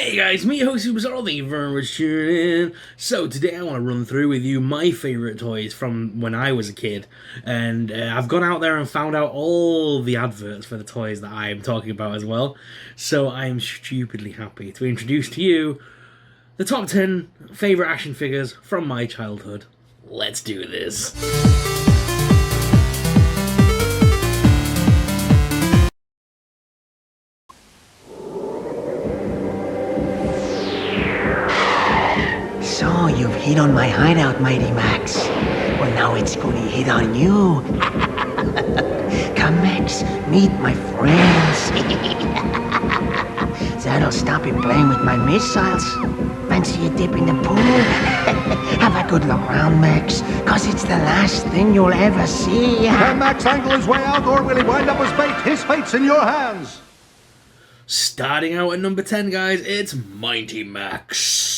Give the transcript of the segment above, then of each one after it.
Hey guys, me host Superstar, thank you very much for tuning in. So today I want to run through with you my favourite toys from when I was a kid. And I've gone out there and found out all the adverts for the toys that I'm talking about as well. So I am stupidly happy to introduce to you the top 10 favourite action figures from my childhood. Let's do this. So you've hit on my hideout, Mighty Max. Well, now it's gonna hit on you. Come, Max, meet my friends. That'll stop you playing with my missiles. Fancy a dip in the pool? Have a good look around, Max, cause it's the last thing you'll ever see. Can Max angle his way out, or will he wind up as bait? His fate's in your hands. Starting out at number 10, guys, it's Mighty Max.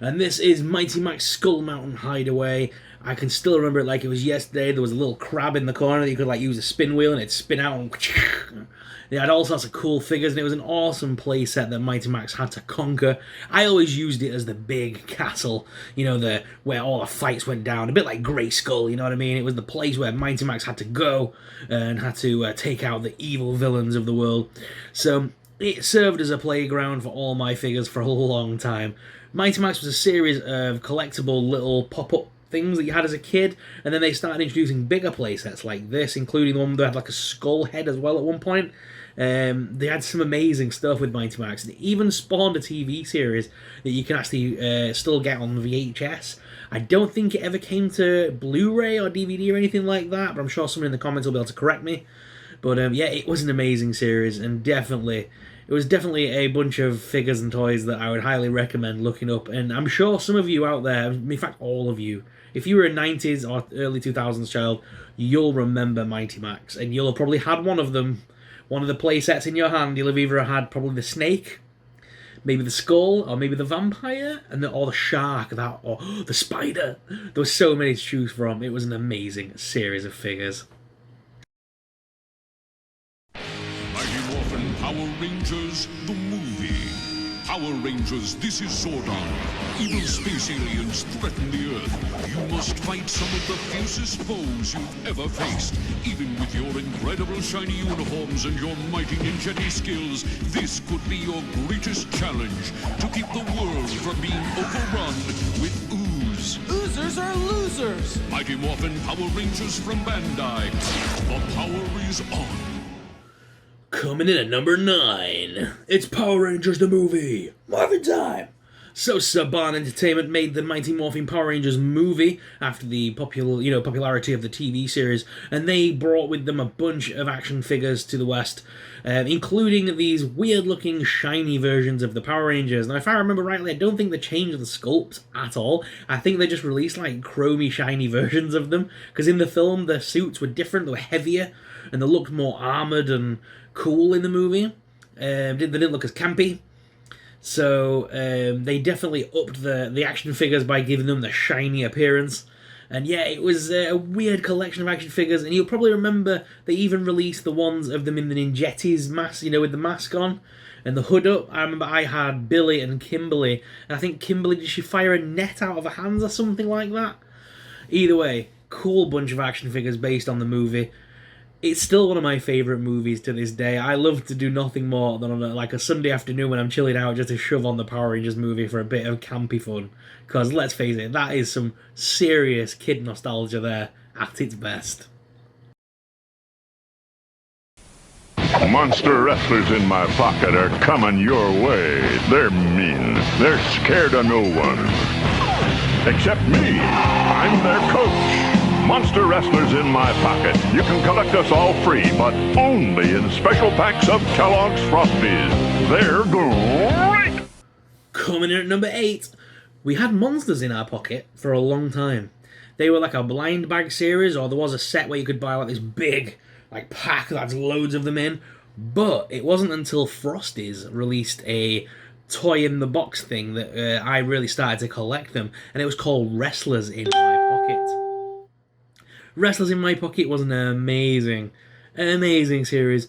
And this is Mighty Max Skull Mountain Hideaway. I can still remember it like it was yesterday. There was a little crab in the corner that you could like use a spin wheel and it'd spin out and it had all sorts of cool figures, and it was an awesome playset that Mighty Max had to conquer. I always used it as the big castle, you know, where all the fights went down, a bit like Grayskull, you know what I mean? It was the place where Mighty Max had to go and had to take out the evil villains of the world. So it served as a playground for all my figures for a long time. Mighty Max was a series of collectible little pop-up things that you had as a kid, and then they started introducing bigger playsets like this, including the one that had like a skull head as well at one point. They had some amazing stuff with Mighty Max. They even spawned a TV series that you can actually still get on VHS. I don't think it ever came to Blu-ray or DVD or anything like that, but I'm sure someone in the comments will be able to correct me. But yeah, it was an amazing series, and it was definitely a bunch of figures and toys that I would highly recommend looking up. And I'm sure some of you out there, in fact all of you, if you were a 90s or early 2000s child, you'll remember Mighty Max. And you'll have probably had one of them, one of the play sets in your hand. You'll have either had probably the snake, maybe the skull, or maybe the vampire, or the shark, or the spider. There were so many to choose from. It was an amazing series of figures. Power Rangers, the movie. Power Rangers, this is Zordon. Evil space aliens threaten the Earth. You must fight some of the fiercest foes you've ever faced. Even with your incredible shiny uniforms and your mighty ninja skills, this could be your greatest challenge. To keep the world from being overrun with ooze. Oozers are losers! Mighty Morphin Power Rangers from Bandai. The power is on. Coming in at number 9, it's Power Rangers the movie. Morphin time! So Saban Entertainment made the Mighty Morphin Power Rangers movie after the popularity of the TV series, and they brought with them a bunch of action figures to the West, including these weird-looking shiny versions of the Power Rangers. Now, if I remember rightly, I don't think they changed the sculpt at all. I think they just released like chromy, shiny versions of them, because in the film their suits were different, they were heavier, and they looked more armoured and cool in the movie. They didn't look as campy. So they definitely upped the action figures by giving them the shiny appearance. And yeah, it was a weird collection of action figures. And you'll probably remember they even released the ones of them in the Ninjetti's mask, you know, with the mask on and the hood up. I remember I had Billy and Kimberly. And I think Kimberly, did she fire a net out of her hands or something like that? Either way, cool bunch of action figures based on the movie. It's still one of my favourite movies to this day. I love to do nothing more than on a Sunday afternoon when I'm chilling out just to shove on the Power Rangers movie for a bit of campy fun. Because let's face it, that is some serious kid nostalgia there at its best. Monster wrestlers in my pocket are coming your way. They're mean. They're scared of no one. Except me. I'm their coach. Monster wrestlers in my pocket. You can collect us all free, but only in special packs of Kellogg's Frosties. They're great! Coming in at number 8, we had monsters in our pocket for a long time. They were like a blind bag series, or there was a set where you could buy like this big pack that's loads of them in. But it wasn't until Frosties released a toy in the box thing that I really started to collect them, and it was called Wrestlers in My Pocket. Wrestlers in My Pocket was an amazing series,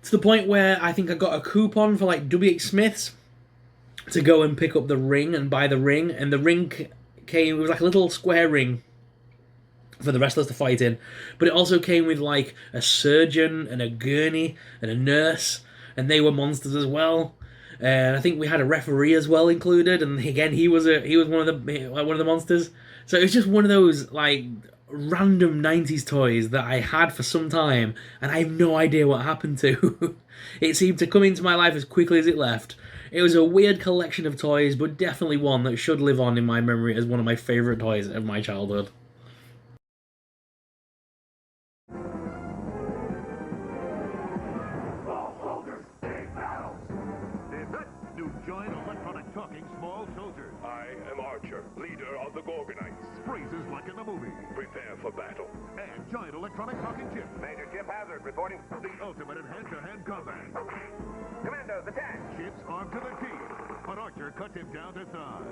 to the point where I think I got a coupon for like WH Smith's to go and pick up the ring and buy the ring, and the ring came, it was like a little square ring for the wrestlers to fight in, but it also came with like a surgeon and a gurney and a nurse, and they were monsters as well. And I think we had a referee as well included, and again he was one of the monsters. So it was just one of those like random 90s toys that I had for some time, and I have no idea what happened to. It seemed to come into my life as quickly as it left. It was a weird collection of toys, but definitely one that should live on in my memory as one of my favourite toys of my childhood. Leader of the Gorgonites. Phrases like in the movie. Prepare for battle. And giant electronic talking chip. Major Chip Hazard reporting. The ultimate in hand-to-hand combat. Commandos, attack! Chip's armed to the teeth, but Archer cuts him down to size.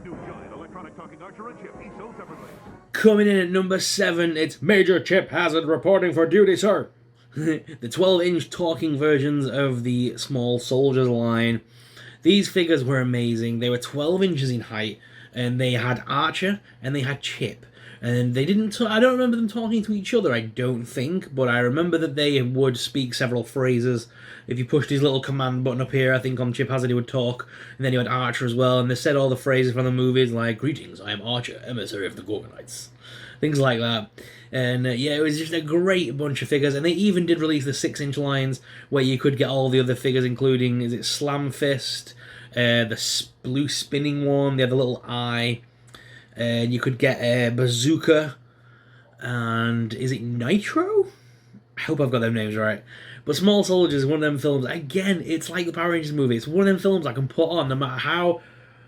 New giant electronic talking Archer and Chip, each sold separately. Coming in at number 7, it's Major Chip Hazard reporting for duty, sir. The 12-inch talking versions of the Small Soldiers line. These figures were amazing. They were 12 inches in height, and they had Archer and they had Chip. And they didn't. I don't remember them talking to each other, I don't think, but I remember that they would speak several phrases. If you pushed his little command button up here, I think on Chip Hazard he would talk, and then you had Archer as well, and they said all the phrases from the movies like, "Greetings, I am Archer, emissary of the Gorgonites." Things like that. And yeah, it was just a great bunch of figures, and they even did release the 6-inch lines where you could get all the other figures, including, is it Slam Fist, the blue spinning one, they had the little eye, and you could get a Bazooka, and is it Nitro? I hope I've got them names right. But Small Soldiers is one of them films, again, it's like the Power Rangers movie, it's one of them films I can put on no matter how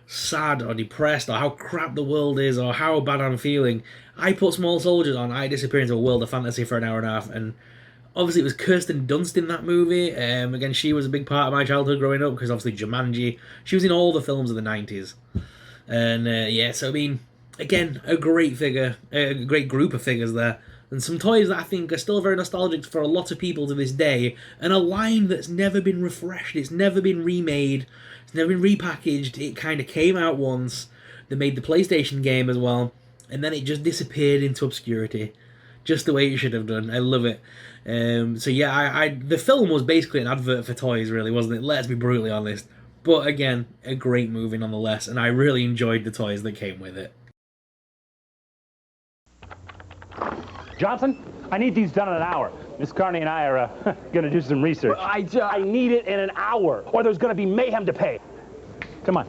sad or depressed or how crap the world is or how bad I'm feeling. I put Small Soldiers on, I disappear into a world of fantasy for an hour and a half, and obviously it was Kirsten Dunst in that movie. Again, she was a big part of my childhood growing up, because obviously Jumanji, she was in all the films of the 90s. And yeah, so I mean, again, a great figure, a great group of figures there, and some toys that I think are still very nostalgic for a lot of people to this day, and a line that's never been refreshed, it's never been remade, it's never been repackaged. It kind of came out once, they made the PlayStation game as well, and then it just disappeared into obscurity, just the way it should have done. I love it. So yeah, the film was basically an advert for toys, really, wasn't it? Let's be brutally honest. But again, a great movie nonetheless, and I really enjoyed the toys that came with it. Johnson, I need these done in an hour. Miss Carney and I are going to do some research. I need it in an hour, or there's going to be mayhem to pay. Come on.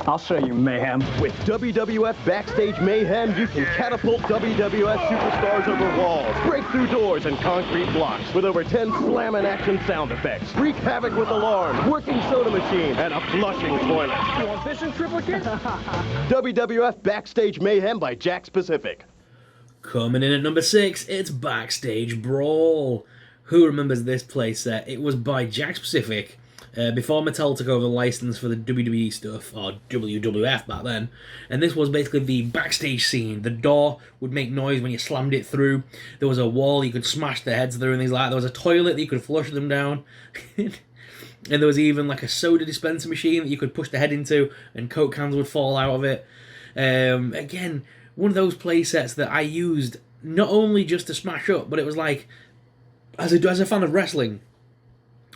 I'll show you mayhem. With WWF Backstage Mayhem, you can catapult WWF superstars over walls, break through doors and concrete blocks with over 10 slam-and action sound effects, wreak havoc with alarms, working soda machine, and a flushing toilet. You want fish in triplicate? WWF Backstage Mayhem by Jakks Pacific. Coming in at number 6, it's Backstage Brawl. Who remembers this playset? It was by Jakks Pacific. Before Mattel took over the license for the WWE stuff, or WWF back then, and this was basically the backstage scene. The door would make noise when you slammed it through. There was a wall you could smash their heads through and things like that. There was a toilet that you could flush them down. And there was even like a soda dispenser machine that you could push the head into and Coke cans would fall out of it. Again, one of those play sets that I used not only just to smash up, but it was like, as a fan of wrestling,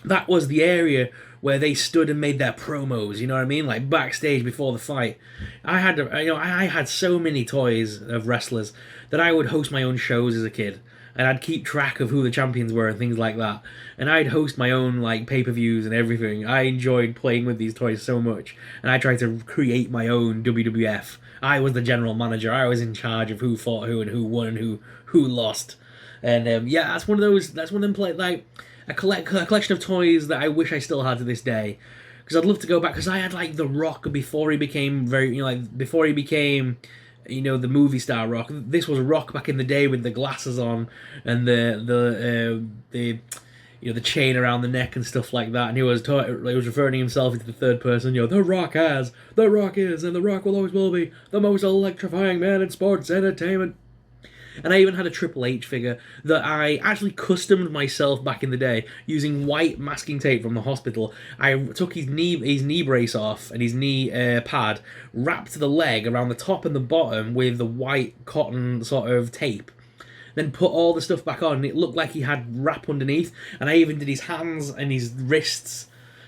that was the area where they stood and made their promos, you know what I mean? Like backstage before the fight. I had so many toys of wrestlers that I would host my own shows as a kid. And I'd keep track of who the champions were and things like that. And I'd host my own like pay-per-views and everything. I enjoyed playing with these toys so much. And I tried to create my own WWF. I was the general manager. I was in charge of who fought who and who won and who lost. And yeah, that's one of them play like a collection of toys that I wish I still had to this day, because I'd love to go back, because I had like The Rock before he became the movie star Rock. This was Rock back in the day with the glasses on and the chain around the neck and stuff like that, and he was referring to himself into the third person. The Rock is, and the Rock will always will be the most electrifying man in sports entertainment. And I even had a Triple H figure that I actually customed myself back in the day using white masking tape from the hospital. I took his knee brace off and his knee pad, wrapped the leg around the top and the bottom with the white cotton sort of tape. Then put all the stuff back on, and it looked like he had wrap underneath. And I even did his hands and his wrists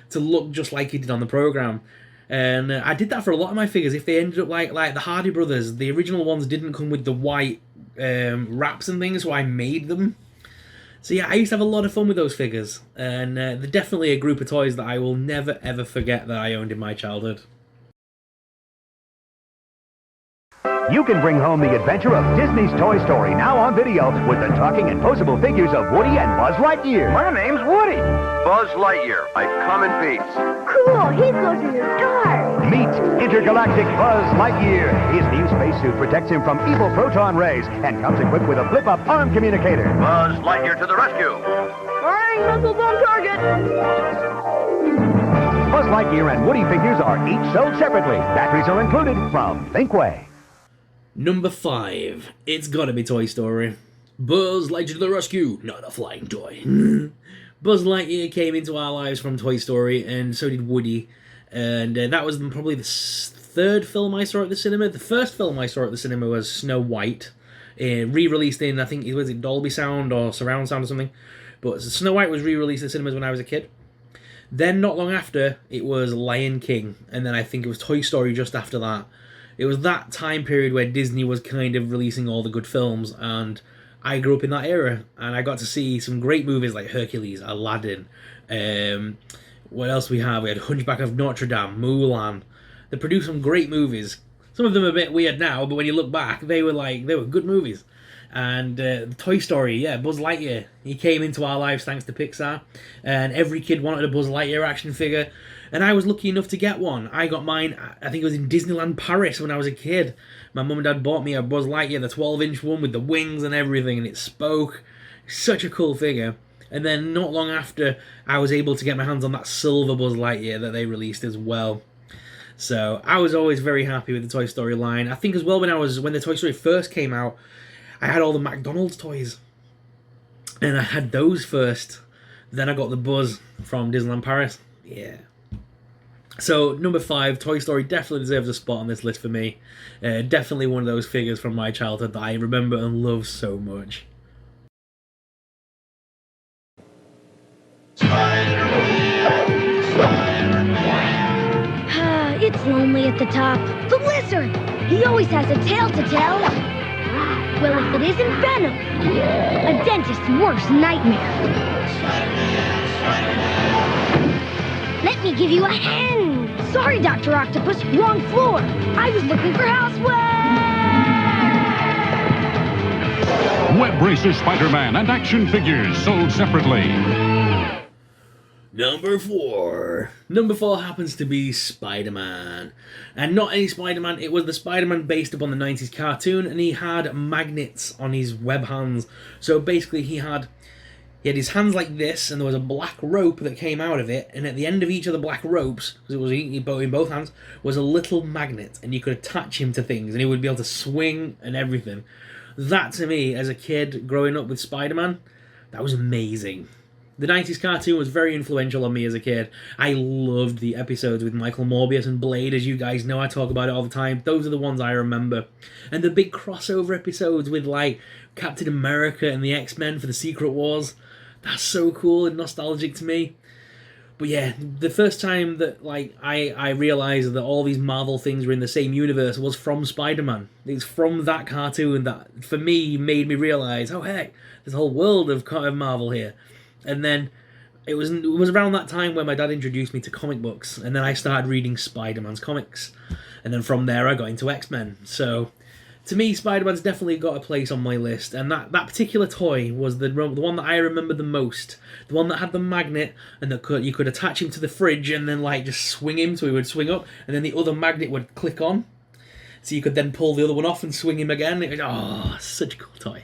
to look just like he did on the program. And I did that for a lot of my figures. If they ended up like the Hardy Brothers, the original ones didn't come with the white wraps and things, so I made them. So yeah, I used to have a lot of fun with those figures. And they're definitely a group of toys that I will never ever forget that I owned in my childhood. You can bring home the adventure of Disney's Toy Story now on video with the talking and posable figures of Woody and Buzz Lightyear. My name's Woody. Buzz Lightyear. I come in peace. Cool, he's looking at stars. Meet intergalactic Buzz Lightyear. His new spacesuit protects him from evil proton rays and comes equipped with a flip-up arm communicator. Buzz Lightyear to the rescue. Firing missiles on target. Buzz Lightyear and Woody figures are each sold separately. Batteries are included from Thinkway. Number 5. It's gotta be Toy Story. Buzz Lightyear to the rescue, not a flying toy. Buzz Lightyear came into our lives from Toy Story, and so did Woody. And that was probably the third film I saw at the cinema. The first film I saw at the cinema was Snow White, re-released in, I think, was it Dolby Sound or Surround Sound or something? But Snow White was re-released at cinemas when I was a kid. Then, not long after, it was Lion King, and then I think it was Toy Story just after that. It was that time period where Disney was kind of releasing all the good films, and I grew up in that era, and I got to see some great movies like Hercules, Aladdin, what else we have? We had Hunchback of Notre Dame, Mulan. They produced some great movies. Some of them are a bit weird now, but when you look back, they were good movies. And Toy Story, yeah, Buzz Lightyear. He came into our lives thanks to Pixar, and every kid wanted a Buzz Lightyear action figure. And I was lucky enough to get one. I got mine, I think it was in Disneyland Paris when I was a kid. My mum and dad bought me a Buzz Lightyear, the 12-inch one with the wings and everything, and it spoke. Such a cool figure. And then not long after, I was able to get my hands on that silver Buzz Lightyear that they released as well. So I was always very happy with the Toy Story line. I think as well when the Toy Story first came out, I had all the McDonald's toys. And I had those first. Then I got the Buzz from Disneyland Paris. Yeah. So, number 5, Toy Story definitely deserves a spot on this list for me. Definitely one of those figures from my childhood that I remember and love so much. It's lonely at the top. The lizard! He always has a tale to tell. Well, if it isn't Venom, a dentist's worst nightmare. Let me give you a hand. Sorry, Dr. Octopus, wrong floor. I was looking for houseware. Web Racer SpiderMan and action figures sold separately. Number 4. Number 4 happens to be Spider-Man. And not any Spider-Man, it was the Spider-Man based upon the 90s cartoon, and he had magnets on his web hands. So basically he had his hands like this, and there was a black rope that came out of it, and at the end of each of the black ropes, because it was in both hands, was a little magnet, and you could attach him to things, and he would be able to swing and everything. That, to me, as a kid growing up with Spider-Man, that was amazing. The 90s cartoon was very influential on me as a kid. I loved the episodes with Michael Morbius and Blade, as you guys know, I talk about it all the time. Those are the ones I remember. And the big crossover episodes with, like, Captain America and the X-Men for the Secret Wars. That's so cool and nostalgic to me. But yeah, the first time that I realised that all these Marvel things were in the same universe was from Spider-Man. It's from that cartoon that, for me, made me realise, oh heck, there's a whole world of Marvel here. And then it was around that time where my dad introduced me to comic books, and then I started reading Spider-Man's comics. And then from there I got into X-Men. So to me, Spider-Man's definitely got a place on my list, and that particular toy was the one that I remember the most. The one that had the magnet, and that you could attach him to the fridge and then like just swing him so he would swing up, and then the other magnet would click on, so you could then pull the other one off and swing him again. It was, oh, such a cool toy.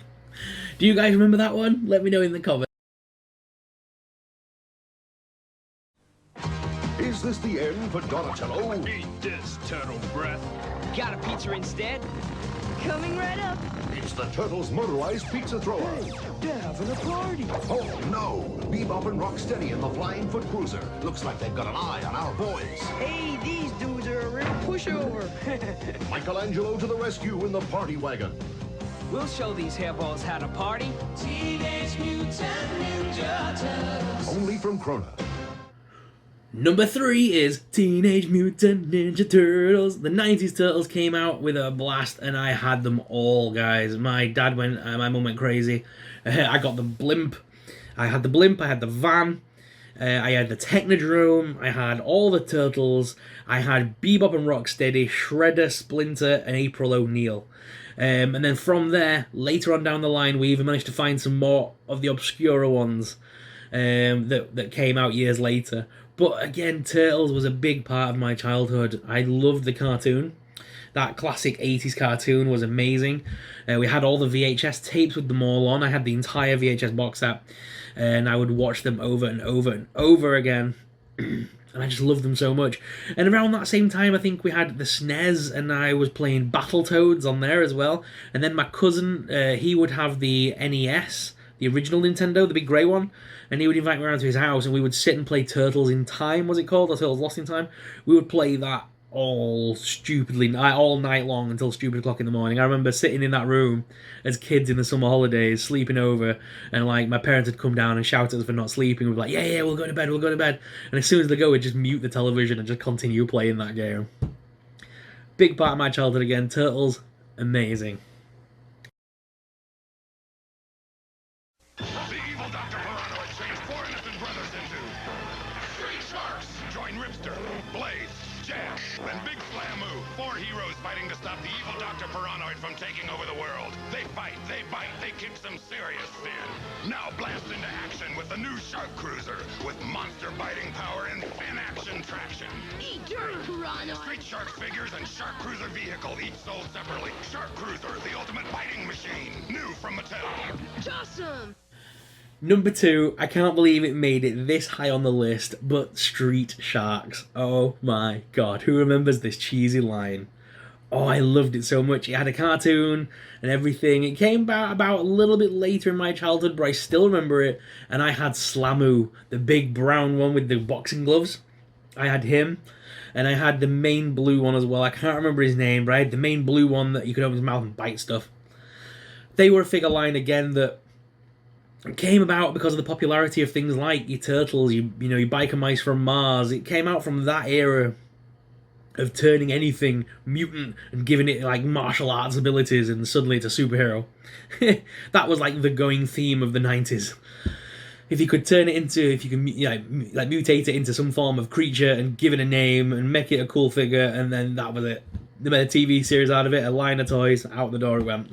Do you guys remember that one? Let me know in the comments. Is this the end for Donatello? Eat this, turtle breath. Got a pizza instead? Coming right up. It's the Turtles' motorized pizza thrower. Hey, they're having a party. Oh, no. Bebop and Rocksteady in the Flying Foot Cruiser. Looks like they've got an eye on our boys. Hey, these dudes are a real pushover. Michelangelo to the rescue in the party wagon. We'll show these hairballs how to party. Teenage Mutant Ninja Turtles. Only from Krona. Number 3 is Teenage Mutant Ninja Turtles. The 90s Turtles came out with a blast, and I had them all, guys. My mum went crazy. I got the blimp. I had the blimp, I had the van, I had the Technodrome, I had all the Turtles, I had Bebop and Rocksteady, Shredder, Splinter, and April O'Neil. And then from there, later on down the line, we even managed to find some more of the obscure ones that came out years later. But again, Turtles was a big part of my childhood. I loved the cartoon. That classic 80s cartoon was amazing. We had all the VHS tapes with them all on. I had the entire VHS box set, and I would watch them over and over and over again. And I just loved them so much. And around that same time, I think we had the SNES, and I was playing Battletoads on there as well. And then my cousin, he would have the NES, the original Nintendo, the big grey one, and he would invite me around to his house, and we would sit and play Turtles in Time, was it called? Or Turtles Lost in Time? We would play that all night long until stupid o'clock in the morning. I remember sitting in that room as kids in the summer holidays, sleeping over, and like my parents would come down and shout at us for not sleeping. We'd be like, yeah, we'll go to bed. And as soon as they go, we'd just mute the television and just continue playing that game. Big part of my childhood again. Turtles, amazing. The evil Dr. Verano has changed 4 innocent brothers into Street Sharks. Join Ripster, Blaze, Jack, and Big Slamu. 4 heroes fighting to stop the evil Dr. Paranoid from taking over the world. They fight, they bite, they kick some serious sin. Now blast into action with the new Shark Cruiser with monster-biting power and fin-action traction. Eat dirt, Piranha. Street Sharks figures and Shark Cruiser vehicle each sold separately. Shark Cruiser, the ultimate biting machine. New from Mattel. Awesome. Number 2, I can't believe it made it this high on the list, but Street Sharks. Oh my god, who remembers this cheesy line? Oh, I loved it so much. It had a cartoon and everything. It came about a little bit later in my childhood, but I still remember it. And I had Slamu, the big brown one with the boxing gloves. I had him. And I had the main blue one as well. I can't remember his name, but I had the main blue one that you could open his mouth and bite stuff. They were a figure line, again, that came about because of the popularity of things like your Turtles, your biker mice from Mars. It came out from that era of turning anything mutant and giving it like martial arts abilities, and suddenly it's a superhero. That was like the going theme of the 90s. If you could mutate it into some form of creature and give it a name and make it a cool figure, and then that was it. They made a TV series out of it, a line of toys, out the door it went.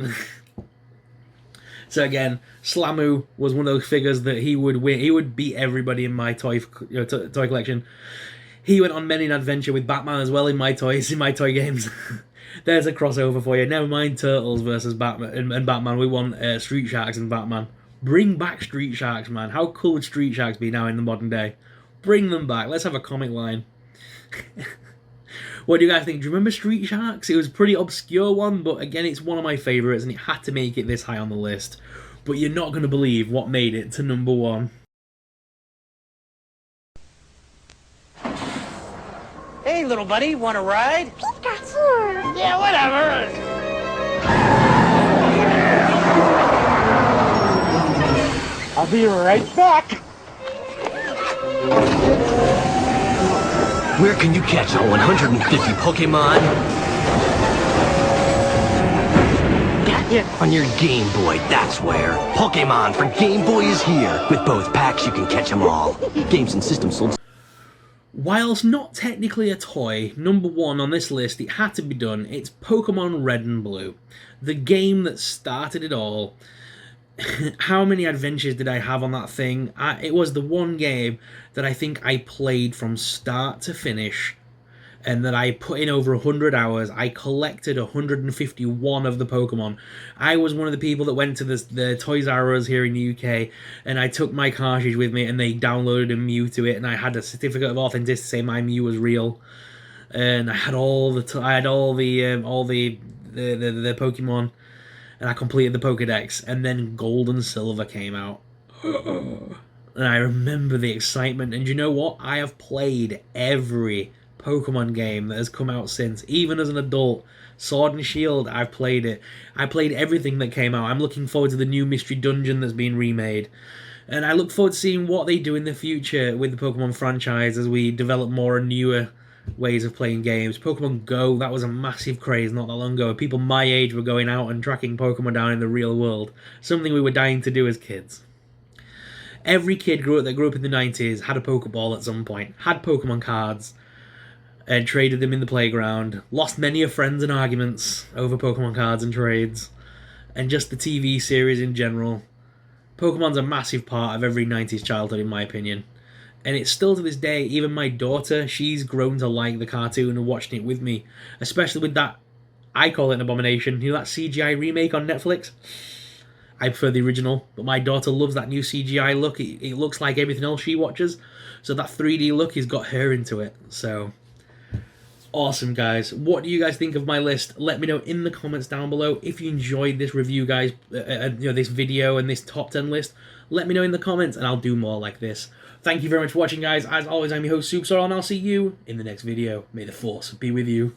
So again, Slamu was one of those figures that he would win. He would beat everybody in my toy collection. He went on many an adventure with Batman as well in my toy games. There's a crossover for you. Never mind Turtles versus Batman and Batman. We want Street Sharks and Batman. Bring back Street Sharks, man. How cool would Street Sharks be now in the modern day? Bring them back. Let's have a comic line. What do you guys think? Do you remember Street Sharks? It was a pretty obscure one, but again, it's one of my favourites, and it had to make it this high on the list. But you're not going to believe what made it to number 1. Hey, little buddy, want a ride? He's got swords. Yeah, whatever. I'll be right back. Where can you catch all 150 Pokemon? Got on your Game Boy, that's where. Pokemon for Game Boy is here. With both packs, you can catch them all. Games and systems sold. Whilst not technically a toy, number 1 on this list, it had to be done. It's Pokemon Red and Blue. The game that started it all. How many adventures did I have on that thing? It was the one game that I think I played from start to finish, and that I put in over 100 hours. I collected 151 of the Pokemon. I was one of the people that went to the Toys R Us here in the UK, and I took my cartridge with me, and they downloaded a Mew to it, and I had a certificate of authenticity to say my Mew was real. And I had all the the Pokemon, and I completed the Pokedex, and then Gold and Silver came out. And I remember the excitement, and you know what? I have played every Pokemon game that has come out since, even as an adult. Sword and Shield, I've played it. I played everything that came out. I'm looking forward to the new Mystery Dungeon that's been remade. And I look forward to seeing what they do in the future with the Pokemon franchise as we develop more and newer ways of playing games. Pokemon Go, that was a massive craze not that long ago. People my age were going out and tracking Pokemon down in the real world. Something we were dying to do as kids. Every kid that grew up in the 90s had a Pokeball at some point, had Pokemon cards, and traded them in the playground, lost many of friends in arguments over Pokemon cards and trades, and just the TV series in general. Pokemon's a massive part of every 90s childhood, in my opinion. And it's still to this day, even my daughter, she's grown to like the cartoon and watching it with me. Especially with that, I call it an abomination, you know that CGI remake on Netflix? I prefer the original, but my daughter loves that new CGI look. It looks like everything else she watches. So that 3D look has got her into it. So, awesome, guys. What do you guys think of my list? Let me know in the comments down below. If you enjoyed this review, guys, this video and this top 10 list, let me know in the comments and I'll do more like this. Thank you very much for watching, guys. As always, I'm your host, Soupstar, and I'll see you in the next video. May the Force be with you.